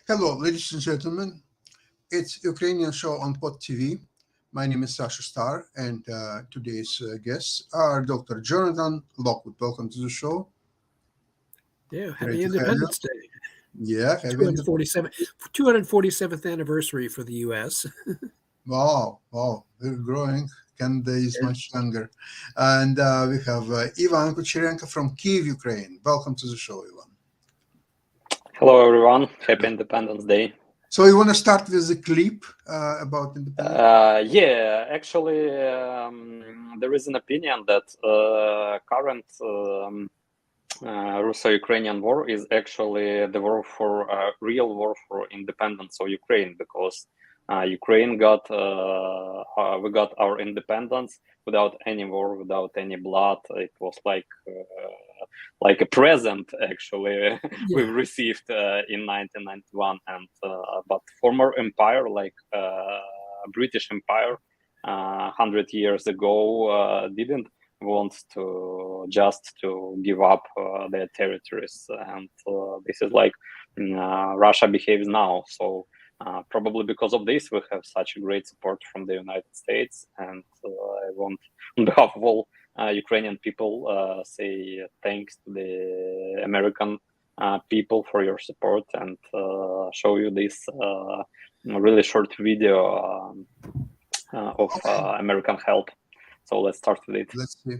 Hello, ladies and gentlemen. It's Ukrainian show on Pod TV. My name is Sasha Star, and today's guests are Dr. Jonathan Lockwood. Welcome to the show. Yeah, Great happy to have you. Independence Day. Yeah, happy 247th anniversary for the U.S. Wow, we're growing. Canada is much younger. And we have Ivan Kucherenko from Kyiv, Ukraine. Welcome to the show, Ivan. Hello, everyone. Happy Independence Day. So you want to start with the clip about independence? Yeah, actually, there is an opinion that current Russo-Ukrainian war is actually the war for real war for independence of Ukraine, because Ukraine we got our independence without any war, without any blood. It was like a present, actually. We received in 1991, and but former empire, like British Empire, 100 years ago, didn't want to just to give up their territories, and this is like Russia behaves now. So probably because of this, we have such a great support from the United States, and I want, on behalf of all Ukrainian people, say thanks to the American people for your support, and show you this really short video of American help. So let's start with it. Let's see.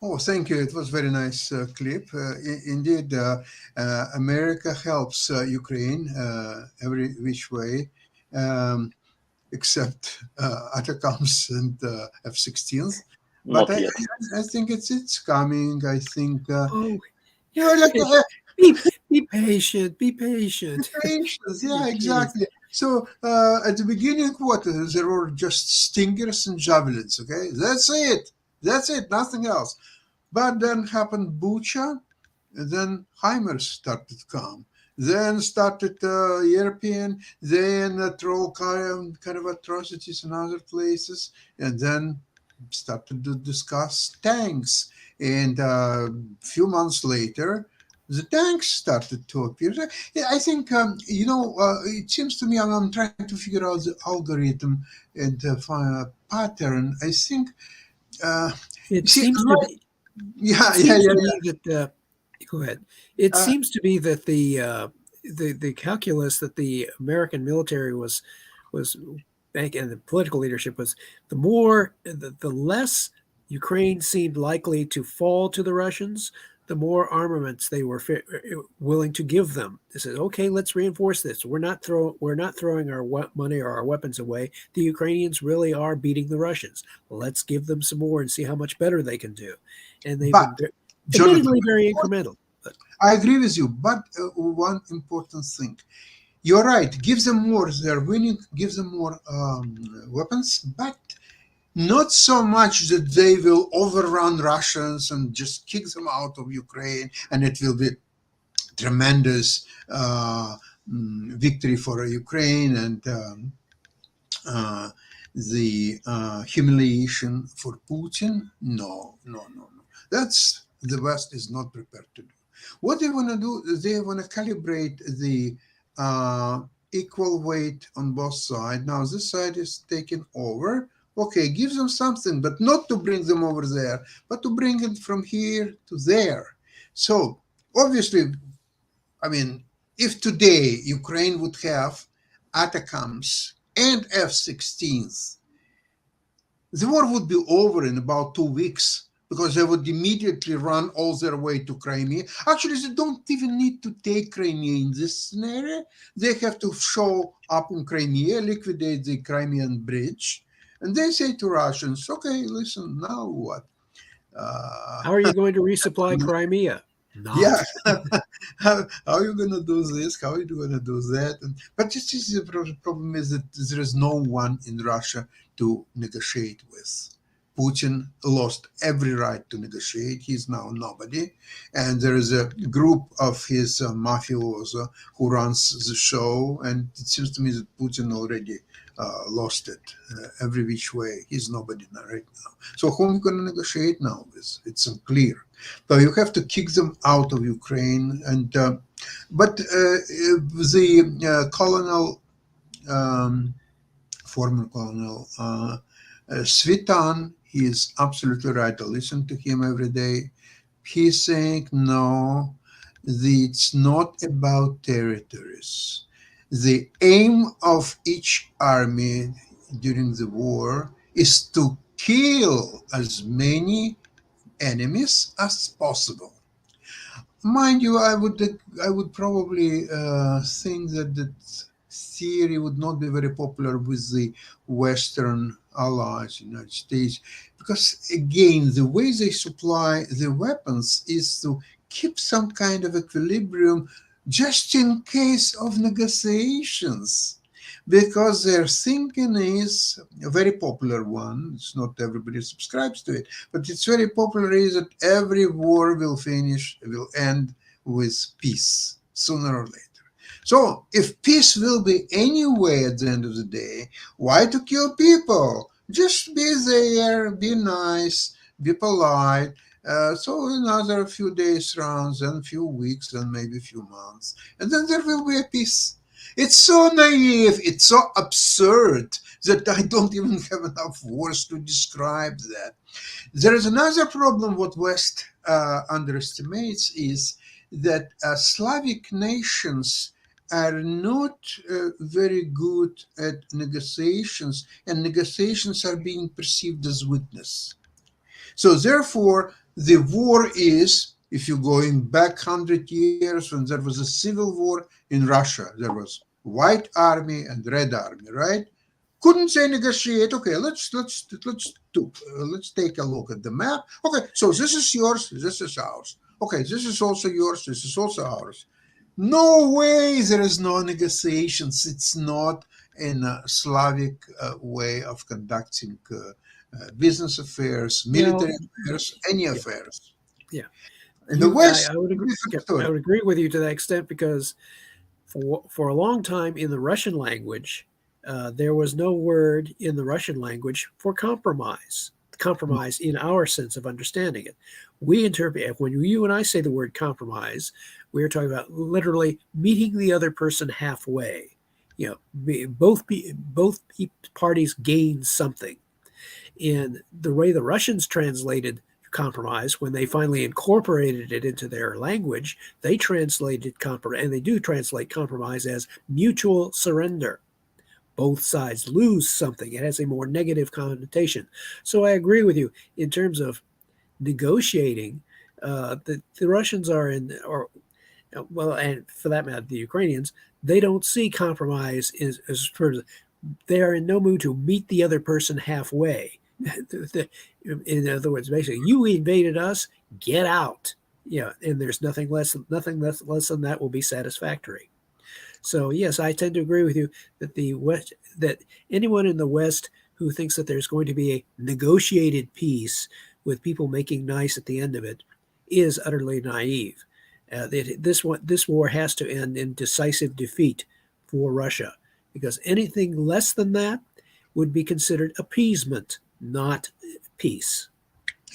Oh, thank you. It was very nice clip. Indeed, America helps Ukraine every which way, except ATACMS and F-16s. But Not yet. I think it's coming. I think. Oh, You're like, be patient. Be patient. patience. Yeah, exactly. So at the beginning, what there were just stingers and javelins. Okay, that's it. That's it. Nothing else. But then happened Bucha, then HIMARS started to come. Then started European, then troll kind of atrocities in other places, and then started to discuss tanks. And a few months later, the tanks started to appear. Yeah, I think, it seems to me, I'm trying to figure out the algorithm and find a pattern. I think... It seems to be... That, go ahead. It seems to be that the calculus that the American military was and the political leadership was the less Ukraine seemed likely to fall to the Russians, the more armaments they were willing to give them. They said, "Okay, let's reinforce this. We're not throwing our money or our weapons away. The Ukrainians really are beating the Russians. Let's give them some more and see how much better they can do." And they've been admittedly very incremental. But I agree with you, but one important thing. You're right. Give them more. They're winning. Give them more weapons, but not so much that they will overrun Russians and just kick them out of Ukraine, and it will be tremendous victory for Ukraine, and the humiliation for Putin? No, no, no, no. That's the West is not prepared to do. What they want to do, they want to calibrate the equal weight on both sides. Now this side is taken over. Okay, give them something, but not to bring them over there, but to bring it from here to there. So obviously, I mean, if today Ukraine would have ATACMS and F-16s, the war would be over in about 2 weeks because they would immediately run all their way to Crimea. Actually, they don't even need to take Crimea in this scenario. They have to show up in Crimea, liquidate the Crimean bridge, and they say to Russians, okay, listen, now what? How are you going to resupply Crimea? Not. Yeah, how are you going to do this? How are you going to do that? But this is the problem is that there is no one in Russia to negotiate with. Putin lost every right to negotiate. He's now nobody. And there is a group of his mafioso who runs the show. And it seems to me that Putin already lost it every which way. He's nobody right now. So whom are you going to negotiate now with? It's unclear. So you have to kick them out of Ukraine. And but the colonel, former colonel Svitan, he is absolutely right. I listen to him every day. He's saying, no, it's not about territories. The aim of each army during the war is to kill as many enemies as possible. Mind you, I would probably think that that theory would not be very popular with the Western allies, United States, because again, the way they supply the weapons is to keep some kind of equilibrium just in case of negotiations. Because their thinking is a very popular one. It's not everybody subscribes to it, but it's very popular is that every war will end with peace sooner or later. So if peace will be anyway at the end of the day, why to kill people? Just be there, be nice, be polite. So another few days rounds, then a few weeks, then maybe a few months, and then there will be a peace. It's so naive, it's so absurd that I don't even have enough words to describe that. There is another problem what West underestimates is that Slavic nations are not very good at negotiations, and negotiations are being perceived as weakness. So therefore, the war is, if you're going back 100 years when there was a civil war in Russia, there was White Army and Red Army, right? Couldn't they negotiate? Okay, let's take a look at the map. Okay, so this is yours, this is ours. Okay, this is also yours, this is also ours. No way, there is no negotiations. It's not in a Slavic way of conducting business affairs, military affairs, any affairs. Yeah. In the West, I would agree with you to that extent, because for a long time in the Russian language, there was no word in the Russian language for compromise. Compromise in our sense of understanding it. We interpret, when you and I say the word compromise, we're talking about literally meeting the other person halfway. You know, both parties gain something. In the way the Russians translated compromise, when they finally incorporated it into their language, they translated compromise, and they do translate compromise as mutual surrender. Both sides lose something. It has a more negative connotation. So I agree with you in terms of negotiating. The Russians are and for that matter, the Ukrainians, they don't see compromise as they are in no mood to meet the other person halfway. In other words, basically, you invaded us, get out. And there's nothing less than that will be satisfactory. So yes, I tend to agree with you that that anyone in the West who thinks that there's going to be a negotiated peace with people making nice at the end of it is utterly naive. This war has to end in decisive defeat for Russia, because anything less than that would be considered appeasement, not peace.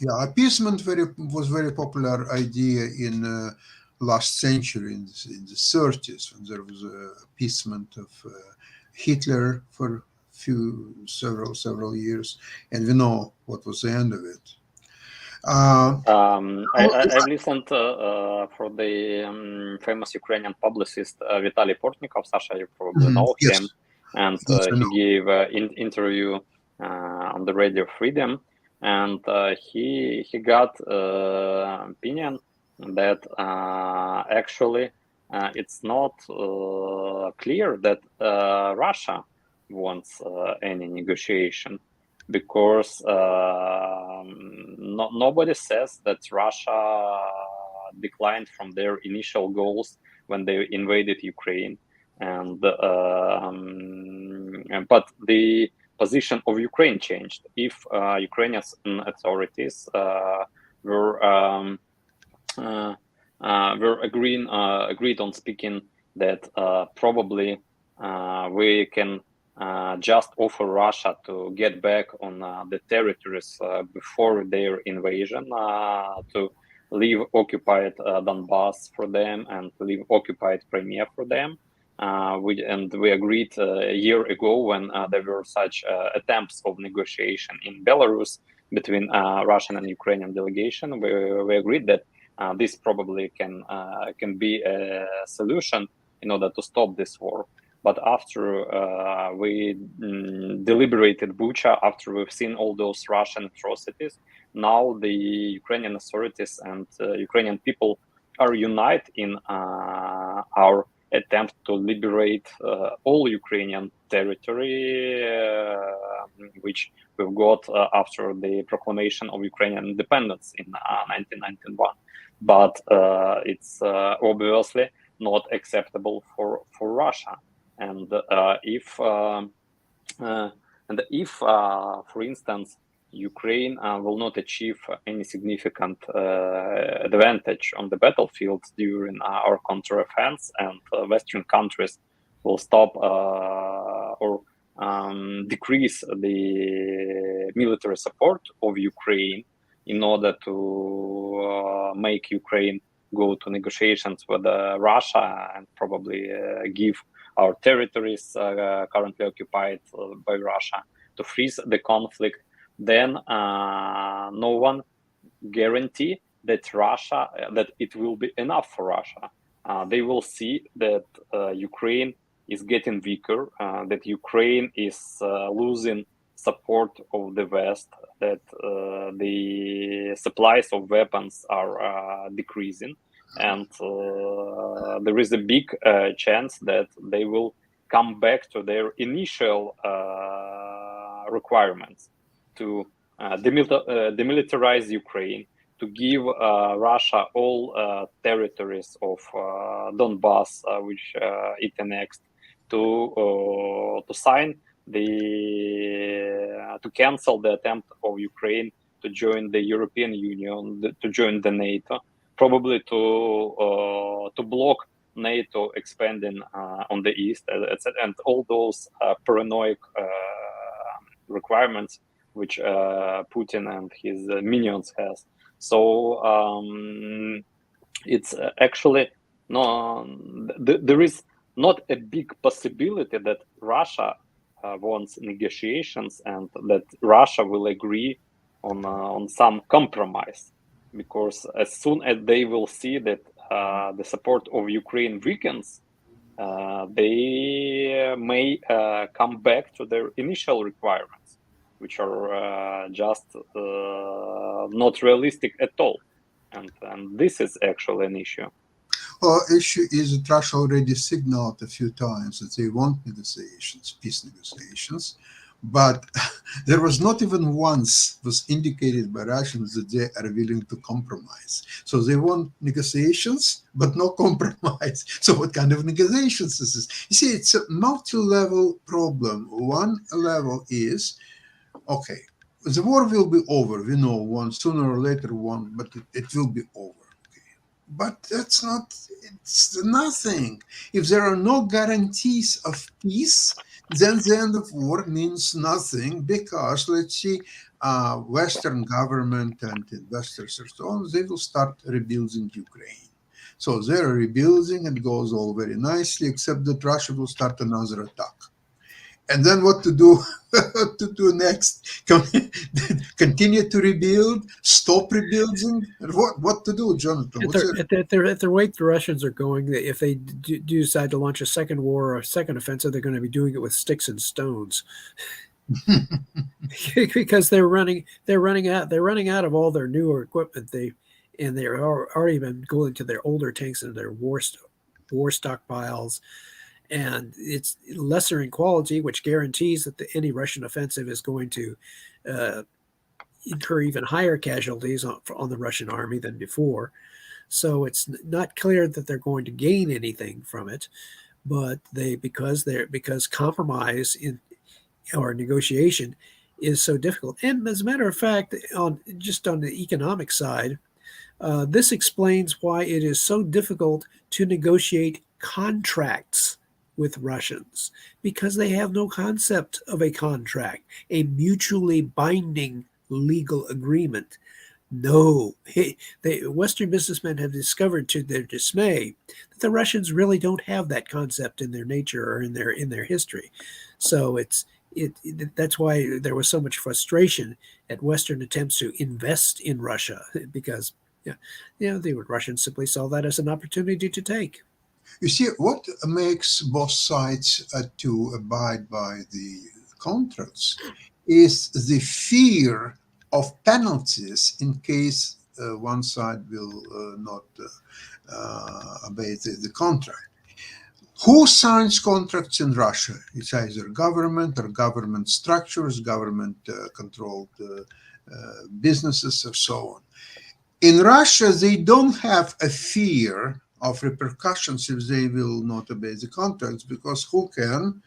Yeah, appeasement was very popular idea in last century, in the 30s, when there was appeasement of Hitler for several years, and we know what was the end of it. I've listened for the famous Ukrainian publicist Vitaly Portnikov. Sasha, you probably know yes. him, and Yes, I he know. gave an interview on the Radio Freedom, and he got opinion that actually it's not clear that Russia wants any negotiation, because nobody says that Russia declined from their initial goals when they invaded Ukraine, and but the position of Ukraine changed. If Ukrainian authorities were agreed on speaking that probably we can just offer Russia to get back on the territories before their invasion, to leave occupied Donbass for them and leave occupied Crimea for them. We agreed a year ago, when there were such attempts of negotiation in Belarus between Russian and Ukrainian delegation. We agreed that this probably can be a solution in order to stop this war. But after we deliberated Bucha, after we've seen all those Russian atrocities, now the Ukrainian authorities and Ukrainian people are united in our attempt to liberate all Ukrainian territory, which we've got after the proclamation of Ukrainian independence in 1991. But it's obviously not acceptable for Russia. And if, for instance, Ukraine will not achieve any significant advantage on the battlefield during our counteroffensive, and Western countries will stop or decrease the military support of Ukraine in order to make Ukraine go to negotiations with Russia and probably give our territories currently occupied by Russia to freeze the conflict, then no one guarantee that that it will be enough for Russia. They will see that Ukraine is getting weaker, that Ukraine is losing support of the West, that the supplies of weapons are decreasing, and there is a big chance that they will come back to their initial requirements to demilitarize Ukraine, to give Russia all territories of Donbass, which it annexed, to sign to cancel the attempt of Ukraine to join the European Union, to join the NATO, probably to block NATO expanding on the east, etc., and all those paranoid requirements which Putin and his minions has. So it's actually there is not a big possibility that Russia wants negotiations and that Russia will agree on some compromise, because as soon as they will see that the support of Ukraine weakens, they may come back to their initial requirements, which are just not realistic at all. And this is actually an issue. Well, issue is that Russia already signaled a few times that they want negotiations, peace negotiations, but there was not even once was indicated by Russians that they are willing to compromise. So they want negotiations, but no compromise. So what kind of negotiations is this? You see, it's a multi-level problem. One level is, okay, the war will be over. We know sooner or later, but it will be over. But that's not, it's nothing. If there are no guarantees of peace, then the end of war means nothing because, let's see, Western government and investors and so on, they will start rebuilding Ukraine. So they're rebuilding and goes all very nicely, except that Russia will start another attack. And then what to do? What to do next? Continue to rebuild? Stop rebuilding? What to do, Jonathan? At the rate the Russians are going, if they do decide to launch a second war or a second offensive, they're going to be doing it with sticks and stones. Because they're running out of all their newer equipment. They're already been going to their older tanks and their war stockpiles, and it's lesser in quality, which guarantees that any Russian offensive is going to incur even higher casualties on the Russian army than before. So it's not clear that they're going to gain anything from it, but because compromise or negotiation is so difficult. And as a matter of fact, on the economic side, this explains why it is so difficult to negotiate contracts with Russians, because they have no concept of a contract, a mutually binding legal agreement. No, the Western businessmen have discovered to their dismay that the Russians really don't have that concept in their nature or in their history. So that's why there was so much frustration at Western attempts to invest in Russia, because the Russians simply saw that as an opportunity to take. You see, what makes both sides to abide by the contracts is the fear of penalties in case one side will not obey the contract. Who signs contracts in Russia? It's either government or government structures, government-controlled businesses, or so on. In Russia, they don't have a fear of repercussions if they will not obey the contracts, because who can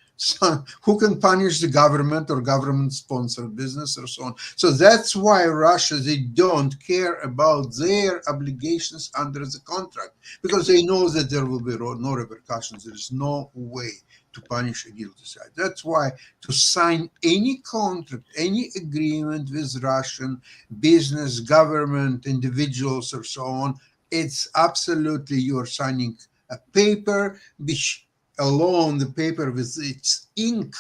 punish the government or government-sponsored business or so on? So that's why Russia, they don't care about their obligations under the contract, because they know that there will be no repercussions. There is no way to punish a guilty side. That's why to sign any contract, any agreement with Russian business, government, individuals, or so on, it's absolutely, you're signing a paper which alone, the paper with its ink,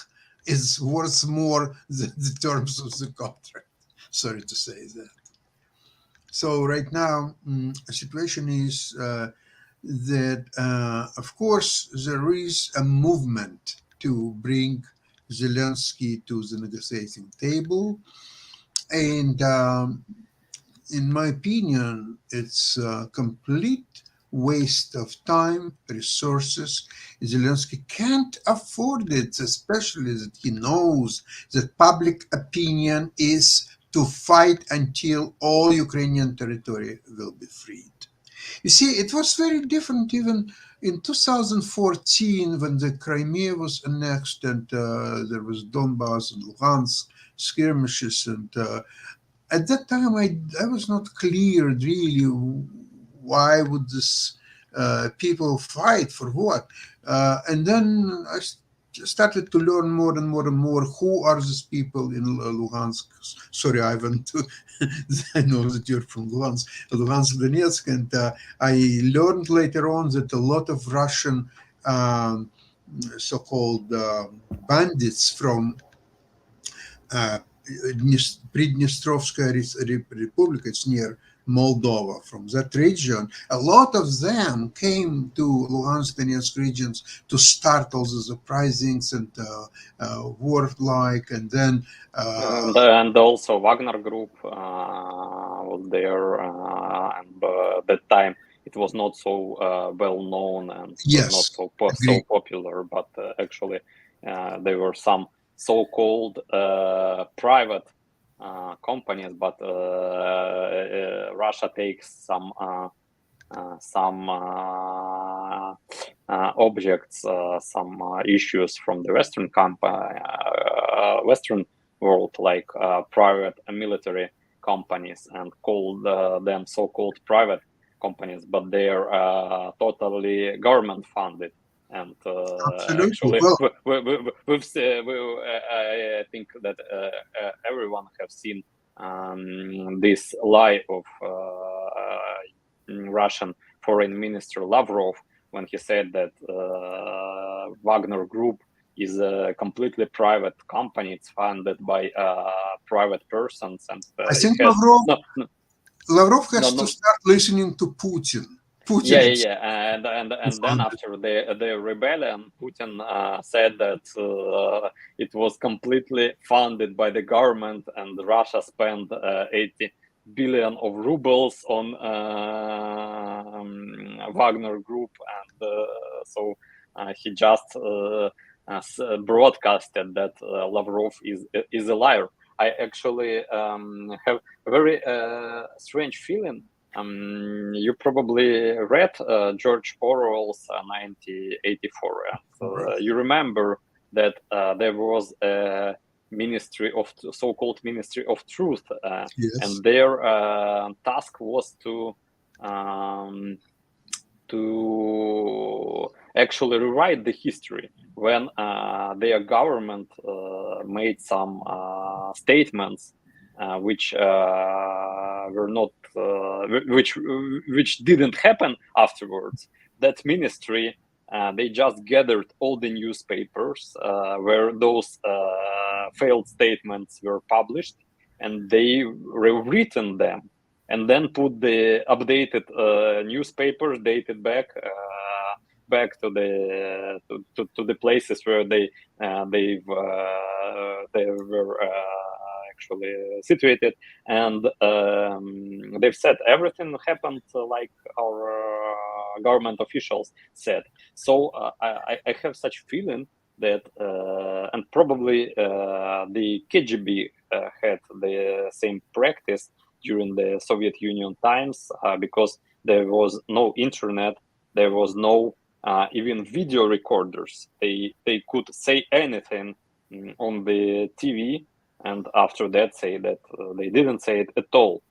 is worth more than the terms of the contract. Sorry to say that. So right now, the situation is that, of course, there is a movement to bring Zelensky to the negotiating table. And in my opinion, it's a complete waste of time, resources. Zelensky can't afford it, especially that he knows that public opinion is to fight until all Ukrainian territory will be freed. You see, it was very different even in 2014 when the Crimea was annexed and there was Donbass and Luhansk skirmishes, and at that time, I was not clear really why would this people fight for what, and then I started to learn more and more and more who are these people in Luhansk. Sorry, Ivan, I know that you're from Luhansk, Donetsk, and I learned later on that a lot of Russian so-called bandits from Pridnestrovskaya Republic, it's near Moldova, from that region, a lot of them came to Luhansk Donetsk regions to start all the uprisings and war-like, and then and also Wagner Group was there, and at that time it was not so well known and yes, not so popular, but actually there were some so-called private companies, but Russia takes some objects, some issues from the Western Western world, like private military companies, and called them so-called private companies, but they are totally government funded. And Absolutely. actually, Well, I think that everyone have seen this lie of Russian Foreign Minister Lavrov when he said that Wagner Group is a completely private company. It's funded by private persons, and I think it has Lavrov has no. to start listening to Putin. Putin Yeah. And then after the rebellion, Putin said that it was completely funded by the government, and Russia spent 80 billion of rubles on Wagner Group, and so he just broadcasted that Lavrov is a liar. I actually have a very strange feeling. You probably read George Orwell's 1984, and you remember that there was a so-called Ministry of Truth, Yes. and their task was to actually rewrite the history when their government made some statements which were not which didn't happen afterwards. That ministry they just gathered all the newspapers where those failed statements were published, and they rewritten them, and then put the updated newspapers dated back to the places where they were actually situated, and they've said everything happened like our government officials said. So I have such feeling that and probably the KGB had the same practice during the Soviet Union times, because there was no internet, there was no even video recorders. They could say anything on the TV, and after that say that they didn't say it at all,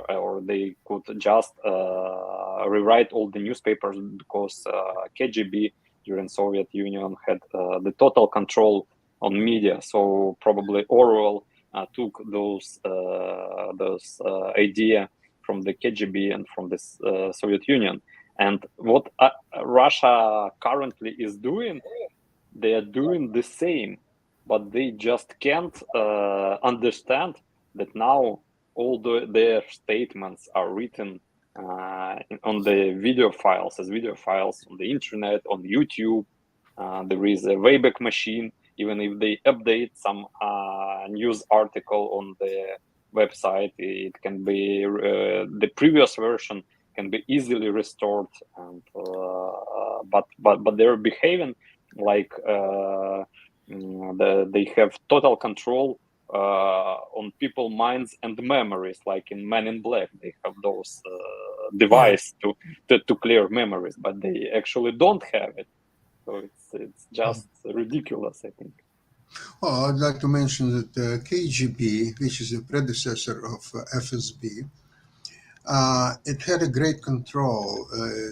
or they could just rewrite all the newspapers, because KGB during Soviet Union had the total control on media. So probably Orwell took those idea from the KGB and from the Soviet Union. And what Russia currently is doing, they are doing the same, but they just can't understand that now all their statements are written on the video files, as video files on the internet, on YouTube. There is a Wayback Machine. Even if they update some news article on the website, it can be the previous version can be easily restored, and but they're behaving like they have total control on people's minds and memories, like in Men in Black. They have those device to clear memories, but they actually don't have it. So it's just ridiculous, I think. Oh, I'd like to mention that KGB, which is a predecessor of FSB, it had a great control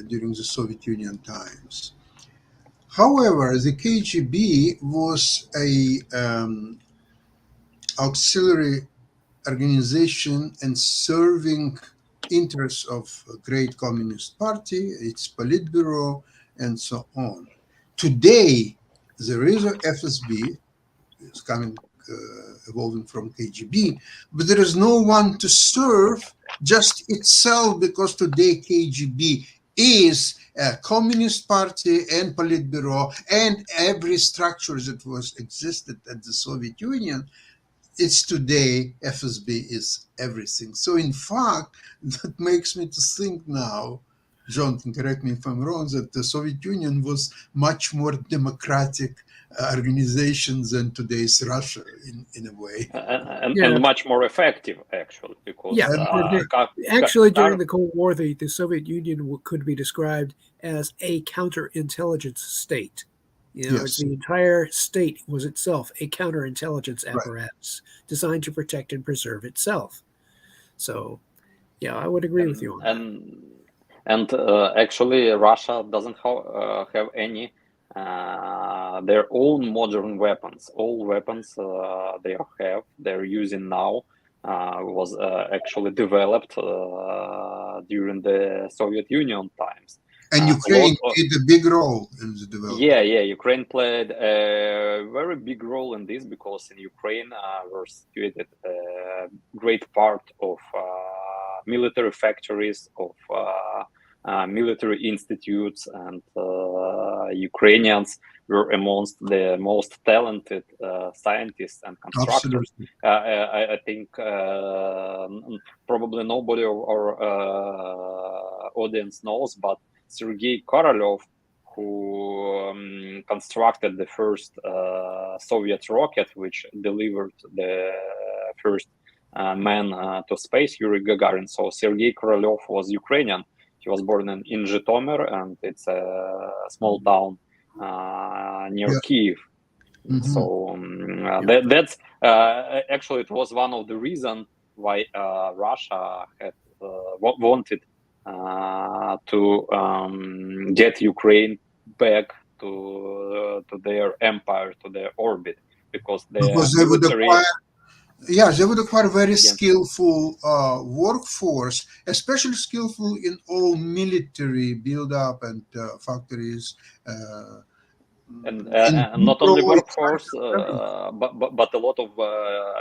during the Soviet Union times. However, the KGB was a auxiliary organization and serving interests of a great Communist Party, its Politburo, and so on. Today, there is a FSB, it's coming, evolving from KGB, but there is no one to serve just itself, because today KGB is a Communist Party and Politburo and every structure that was existed at the Soviet Union. It's today FSB is everything. So in fact, that makes me to think now, John can correct me if I'm wrong, that the Soviet Union was much more democratic organization than today's Russia in a way. And much more effective, actually, because actually during the Cold War, the Soviet Union could be described as a counterintelligence state. You know, Yes. The entire state was itself a counterintelligence apparatus designed to protect and preserve itself. So, yeah, I would agree with you on that. And actually, Russia doesn't have any their own modern weapons. All weapons they're using now was actually developed during the Soviet Union times. And Ukraine played a big role in the development. Yeah, Ukraine played a very big role in this because in Ukraine were situated a great part of military factories, of military institutes, and Ukrainians were amongst the most talented scientists and constructors. I think probably nobody of our audience knows, but Sergei Korolev, who constructed the first Soviet rocket, which delivered the first man to space, Yuri Gagarin. So Sergei Korolev was Ukrainian. He was born in Zhytomyr, and it's a small town near Kiev. Mm-hmm. So that's actually it was one of the reasons why Russia had wanted to get Ukraine back to their empire, to their orbit, because they would acquire very skillful workforce, especially skillful in all military build-up and factories. And not only workforce, but a lot of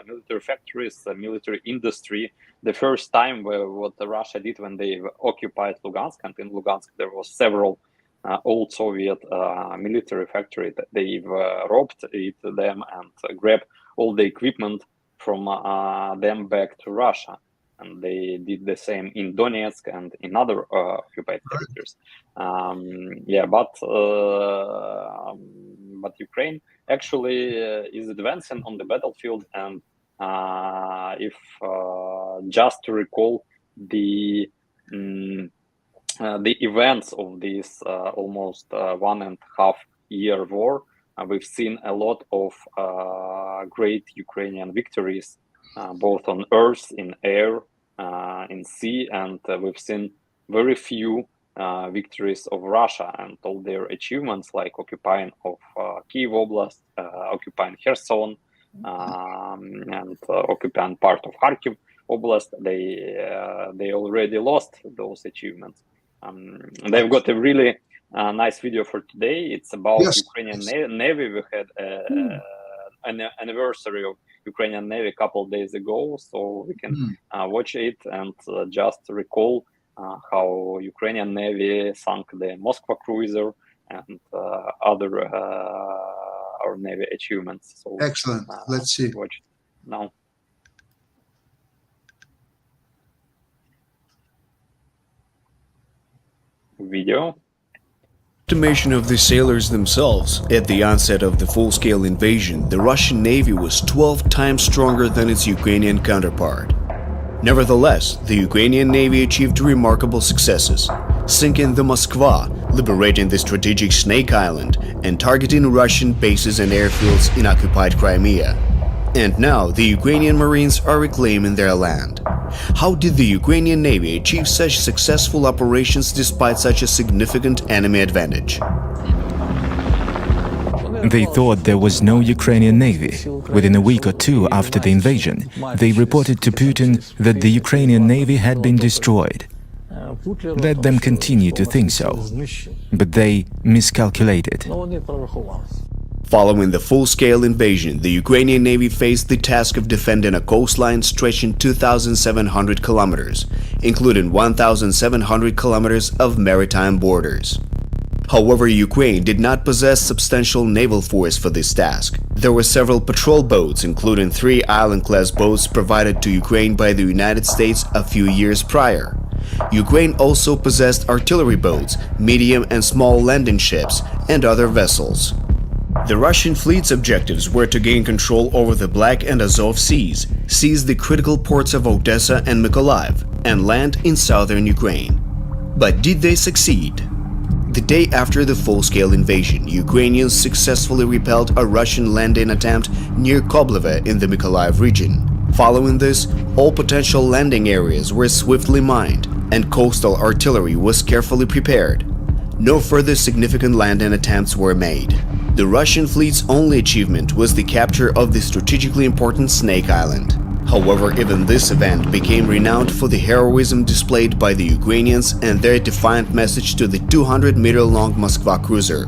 military factories, military industry. The first time what Russia did when they occupied Lugansk, and in Lugansk there was several old Soviet military factories. They've robbed them and grabbed all the equipment from them back to Russia. And they did the same in Donetsk and in other occupied territories. But Ukraine actually is advancing on the battlefield. And if just to recall the events of this almost 1.5 year war, we've seen a lot of great Ukrainian victories. Both on earth, in air, in sea, and we've seen very few victories of Russia and all their achievements, like occupying of Kiev Oblast, occupying Kherson, and occupying part of Kharkiv Oblast. They already lost those achievements. They've got a really nice video for today. It's about Ukrainian Navy. We had an anniversary of Ukrainian Navy a couple of days ago, so we can watch it and just recall how Ukrainian Navy sunk the Moskva cruiser and other our Navy achievements. So excellent. Let's see. Watch it now. Video. Estimation of the sailors themselves, at the onset of the full-scale invasion, the Russian Navy was 12 times stronger than its Ukrainian counterpart. Nevertheless, the Ukrainian Navy achieved remarkable successes, sinking the Moskva, liberating the strategic Snake Island, and targeting Russian bases and airfields in occupied Crimea. And now the Ukrainian Marines are reclaiming their land. How did the Ukrainian Navy achieve such successful operations despite such a significant enemy advantage? They thought there was no Ukrainian Navy. Within a week or two after the invasion, they reported to Putin that the Ukrainian Navy had been destroyed. Let them continue to think so, but they miscalculated. Following the full-scale invasion, the Ukrainian Navy faced the task of defending a coastline stretching 2,700 kilometers, including 1,700 kilometers of maritime borders. However, Ukraine did not possess substantial naval force for this task. There were several patrol boats, including 3 Island-class boats provided to Ukraine by the United States a few years prior. Ukraine also possessed artillery boats, medium and small landing ships, and other vessels. The Russian fleet's objectives were to gain control over the Black and Azov Seas, seize the critical ports of Odessa and Mykolaiv, and land in southern Ukraine. But did they succeed? The day after the full-scale invasion, Ukrainians successfully repelled a Russian landing attempt near Kobleve in the Mykolaiv region. Following this, all potential landing areas were swiftly mined, and coastal artillery was carefully prepared. No further significant landing attempts were made. The Russian fleet's only achievement was the capture of the strategically important Snake Island. However, even this event became renowned for the heroism displayed by the Ukrainians and their defiant message to the 200-meter-long Moskva cruiser.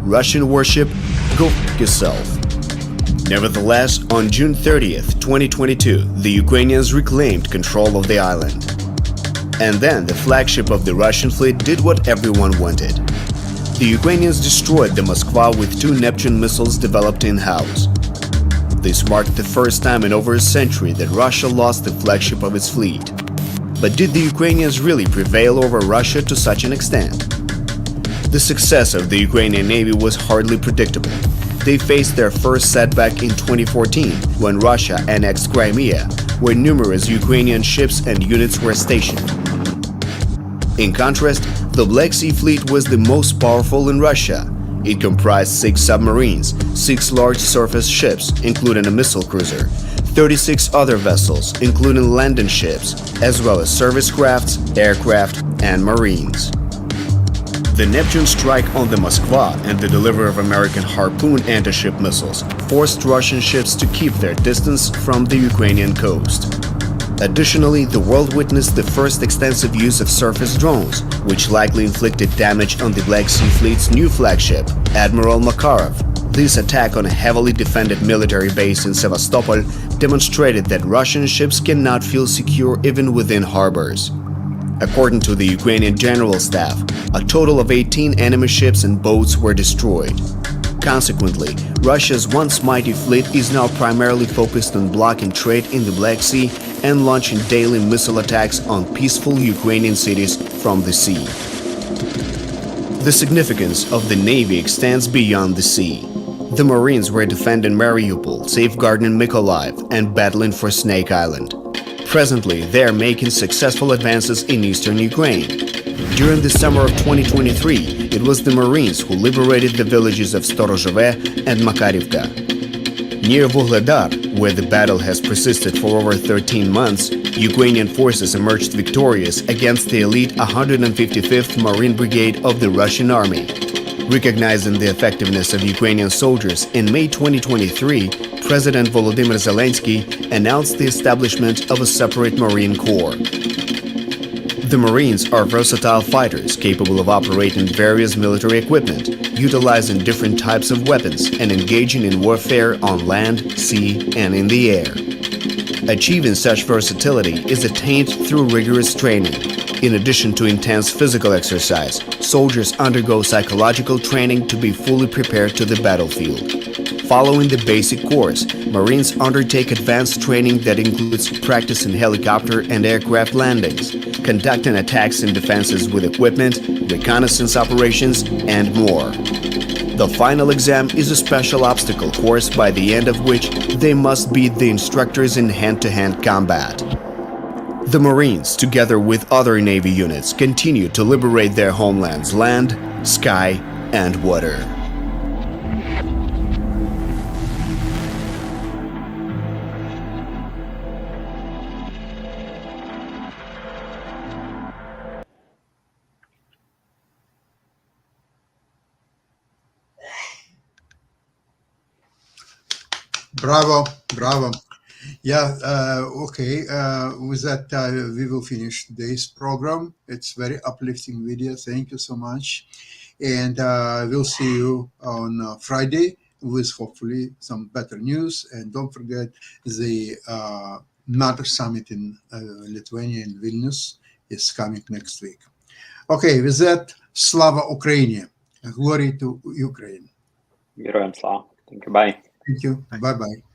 Russian warship, go f*** yourself. Nevertheless, on June 30th, 2022, the Ukrainians reclaimed control of the island. And then the flagship of the Russian fleet did what everyone wanted. The Ukrainians destroyed the Moskva with 2 Neptune missiles developed in-house. This marked the first time in over a century that Russia lost the flagship of its fleet. But did the Ukrainians really prevail over Russia to such an extent? The success of the Ukrainian Navy was hardly predictable. They faced their first setback in 2014 when Russia annexed Crimea, where numerous Ukrainian ships and units were stationed. In contrast, the Black Sea Fleet was the most powerful in Russia. It comprised 6 submarines, 6 large surface ships, including a missile cruiser, 36 other vessels, including landing ships, as well as service crafts, aircraft, and marines. The Neptune strike on the Moskva and the delivery of American Harpoon anti-ship missiles forced Russian ships to keep their distance from the Ukrainian coast. Additionally, the world witnessed the first extensive use of surface drones, which likely inflicted damage on the Black Sea Fleet's new flagship, Admiral Makarov. This attack on a heavily defended military base in Sevastopol demonstrated that Russian ships cannot feel secure even within harbors. According to the Ukrainian General Staff, a total of 18 enemy ships and boats were destroyed. Consequently, Russia's once mighty fleet is now primarily focused on blocking trade in the Black Sea and launching daily missile attacks on peaceful Ukrainian cities from the sea. The significance of the Navy extends beyond the sea. The Marines were defending Mariupol, safeguarding Mykolaiv, and battling for Snake Island. Presently, they are making successful advances in eastern Ukraine. During the summer of 2023, it was the Marines who liberated the villages of Storozheve and Makarivka. Near Vuhledar, where the battle has persisted for over 13 months, Ukrainian forces emerged victorious against the elite 155th Marine Brigade of the Russian Army. Recognizing the effectiveness of Ukrainian soldiers, in May 2023, President Volodymyr Zelensky announced the establishment of a separate Marine Corps. The Marines are versatile fighters capable of operating various military equipment, utilizing different types of weapons, and engaging in warfare on land, sea, and in the air. Achieving such versatility is attained through rigorous training. In addition to intense physical exercise, soldiers undergo psychological training to be fully prepared to the battlefield. Following the basic course, Marines undertake advanced training that includes practice in helicopter and aircraft landings, conducting attacks and defenses with equipment, reconnaissance operations, and more. The final exam is a special obstacle course by the end of which they must beat the instructors in hand-to-hand combat. The Marines, together with other Navy units, continue to liberate their homeland's land, sky, and water. Bravo, bravo. Yeah, okay. With that, we will finish today's program. It's very uplifting video. Thank you so much. And we'll see you on Friday with hopefully some better news. And don't forget the NATO summit in Lithuania in Vilnius is coming next week. Okay, with that, Slava Ukraini. Glory to Ukraine. Героям слава. Thank you. Bye. Thank you. Bye-bye.